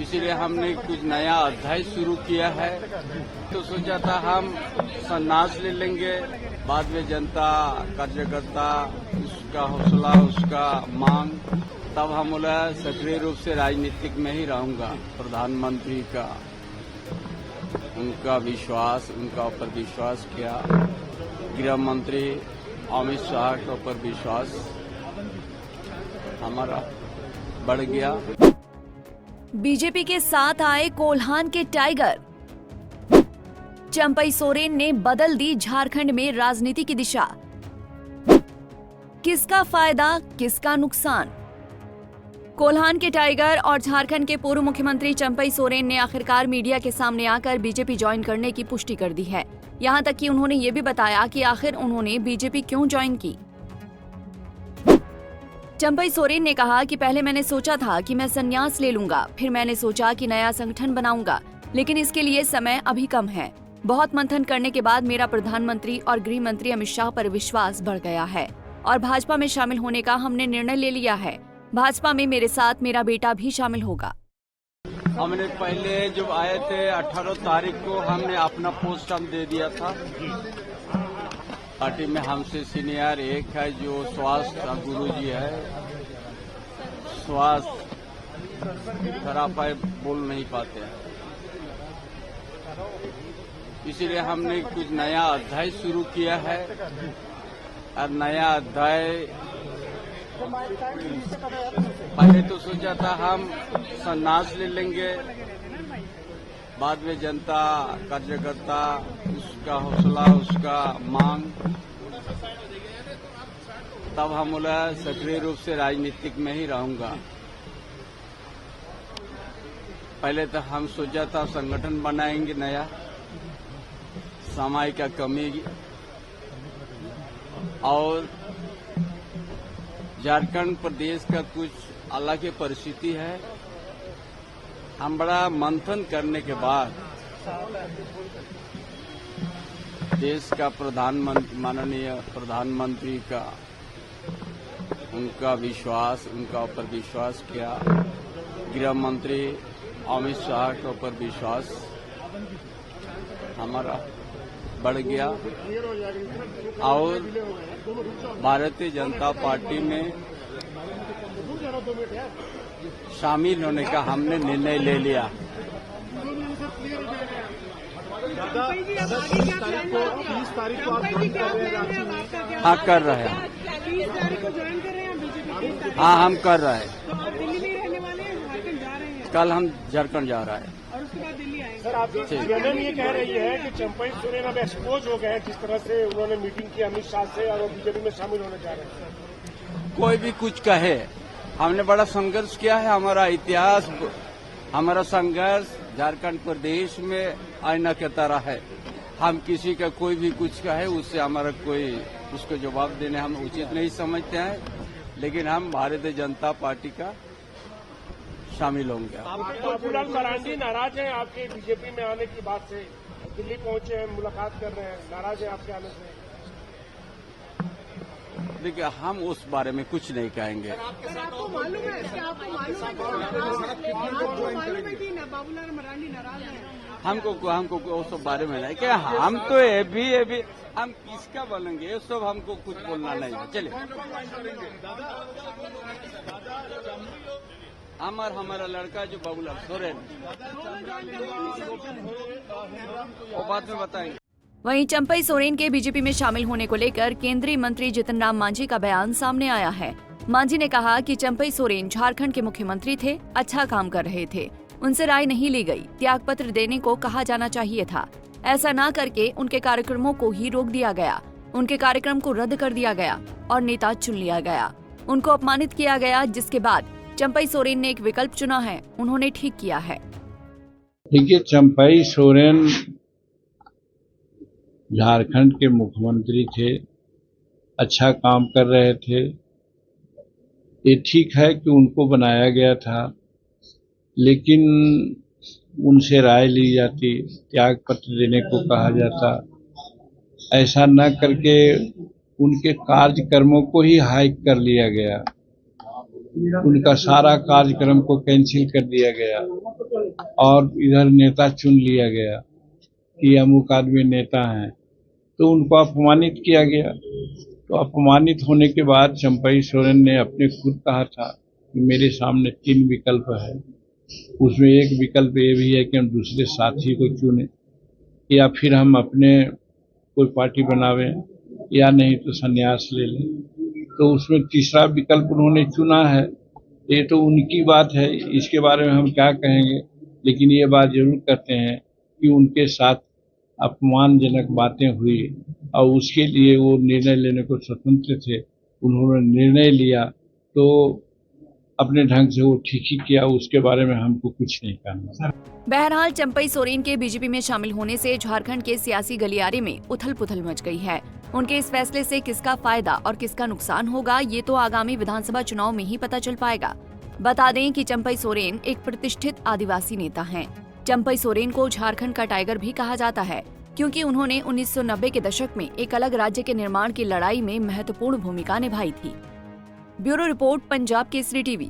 इसीलिए हमने कुछ नया अध्याय शुरू किया है। तो सोचा था हम संन्यास ले लेंगे, बाद में जनता कार्यकर्ता उसका हौसला उसका मांग, तब हम बोला सक्रिय रूप से राजनीतिक में ही रहूंगा। प्रधानमंत्री का उनका विश्वास, उनका ऊपर विश्वास किया, गृह मंत्री अमित शाह के ऊपर विश्वास हमारा बढ़ गया। बीजेपी के साथ आए कोल्हान के टाइगर। चंपई सोरेन ने बदल दी झारखंड में राजनीति की दिशा। किसका फायदा, किसका नुकसान? कोल्हान के टाइगर और झारखंड के पूर्व मुख्यमंत्री चंपई सोरेन ने आखिरकार मीडिया के सामने आकर बीजेपी ज्वाइन करने की पुष्टि कर दी है। यहां तक कि उन्होंने ये भी बताया कि आखिर उन्होंने बीजेपी क्यों ज्वाइन की। चंपई सोरेन ने कहा कि पहले मैंने सोचा था कि मैं संन्यास ले लूंगा, फिर मैंने सोचा कि नया संगठन बनाऊंगा, लेकिन इसके लिए समय अभी कम है। बहुत मंथन करने के बाद मेरा प्रधानमंत्री और गृह मंत्री अमित शाह पर विश्वास बढ़ गया है और भाजपा में शामिल होने का हमने निर्णय ले लिया है। भाजपा में मेरे साथ मेरा बेटा भी शामिल होगा। हमने पहले जब आए थे 18 तारीख को हमने अपना पोस्ट हम दे दिया था। पार्टी में हमसे सीनियर एक है जो स्वास्थ्य गुरुजी है, स्वास्थ्य खराब है, बोल नहीं पाते हैं। इसीलिए हमने कुछ नया अध्याय शुरू किया है और नया अध्याय पहले तो सोचा था हम संन्यास ले लेंगे, बाद में जनता कार्यकर्ता उसका हौसला उसका मांग, तब हम बोला सक्रिय रूप से राजनीतिक में ही रहूंगा। पहले तो हम सोचा था संगठन बनाएंगे नया, समय का कमी और झारखंड प्रदेश का कुछ अलग ही परिस्थिति है। हम बड़ा मंथन करने के बाद देश का माननीय प्रधानमंत्री का उनका विश्वास, उनका ऊपर विश्वास किया, गृह मंत्री अमित शाह के ऊपर विश्वास हमारा बढ़ गया और भारतीय जनता पार्टी में शामिल होने का हमने निर्णय ले लिया। हाँ कर रहे हैं, हाँ हम कर रहे हैं। कल हम झारखंड जा रहे हैं और उसके बाद दिल्ली आएंगे। सर, आप ये कह रही है कि चंपई सोरेन अब एक्सपोज हो गए हैं, जिस तरह से उन्होंने मीटिंग की अमित शाह से और वो बीजेपी में शामिल होने जा रहे हैं। कोई भी कुछ कहे, हमने बड़ा संघर्ष किया है। हमारा इतिहास, हमारा संघर्ष झारखंड प्रदेश में आईना की तरह है। हम किसी का कोई भी कुछ कहे उससे हमारा कोई उसको जवाब देने हम उचित नहीं समझते हैं, लेकिन हम भारतीय जनता पार्टी का शामिल होंगे। बाबूलाल मरांडी नाराज हैं आपके बीजेपी में आने की बात से, दिल्ली पहुंचे हैं, मुलाकात कर रहे हैं, नाराज हैं आपके आने से। देखिए हम उस बारे में कुछ नहीं कहेंगे। आपको मालूम है कि बाबूलाल मरांडी नाराज हैं? हमको उस बारे में नहीं क्या, हम तो अभी हम किसका बोलेंगे, ये सब हमको कुछ बोलना नहीं है। चलिए हमारा लड़का जो बाबूलाल सोरेन वो बाद में बताएंगे। वहीं चंपई सोरेन के बीजेपी में शामिल होने को लेकर केंद्रीय मंत्री जितन राम मांझी का बयान सामने आया है। मांझी ने कहा कि चंपई सोरेन झारखंड के मुख्यमंत्री थे, अच्छा काम कर रहे थे, उनसे राय नहीं ली गई, त्यागपत्र देने को कहा जाना चाहिए था। ऐसा न करके उनके कार्यक्रमों को ही रोक दिया गया, उनके कार्यक्रम को रद्द कर दिया गया और नेता चुन लिया गया, उनको अपमानित किया गया, जिसके बाद चंपई सोरेन ने एक विकल्प चुना है, उन्होंने ठीक किया है। देखिए, चंपई सोरेन झारखंड के मुख्यमंत्री थे, अच्छा काम कर रहे थे। ये ठीक है कि उनको बनाया गया था, लेकिन उनसे राय ली जाती, त्याग पत्र देने को कहा जाता। ऐसा न करके उनके कार्यक्रमों को ही हाइक कर लिया गया। उनका सारा कार्यक्रम को कैंसिल कर दिया गया और इधर नेता चुन लिया गया कि अमुक आदमी नेता हैं, तो उनको अपमानित किया गया। तो अपमानित होने के बाद चंपई सोरेन ने अपने खुद कहा था कि मेरे सामने 3 विकल्प है, उसमें एक विकल्प ये भी है कि हम दूसरे साथी को चुने या फिर हम अपने कोई पार्टी बनावें या नहीं तो संन्यास ले लें। तो उसमें तीसरा विकल्प उन्होंने चुना है। ये तो उनकी बात है, इसके बारे में हम क्या कहेंगे, लेकिन ये बात जरूर करते हैं कि उनके साथ अपमानजनक बातें हुई और उसके लिए वो निर्णय लेने को स्वतंत्र थे। उन्होंने निर्णय लिया तो अपने ढंग से वो ठीक ही किया, उसके बारे में हमको कुछ नहीं कहना। बहरहाल चंपई सोरेन के बीजेपी में शामिल होने से झारखंड के सियासी गलियारे में उथल-पुथल मच गई है। उनके इस फैसले से किसका फायदा और किसका नुकसान होगा, ये तो आगामी विधानसभा चुनाव में ही पता चल पाएगा। बता दें कि चंपई सोरेन एक प्रतिष्ठित आदिवासी नेता हैं। चंपई सोरेन को झारखंड का टाइगर भी कहा जाता है, क्योंकि उन्होंने 1990 के दशक में एक अलग राज्य के निर्माण की लड़ाई में महत्वपूर्ण भूमिका निभाई थी। Bureau report, Punjab Kesari TV.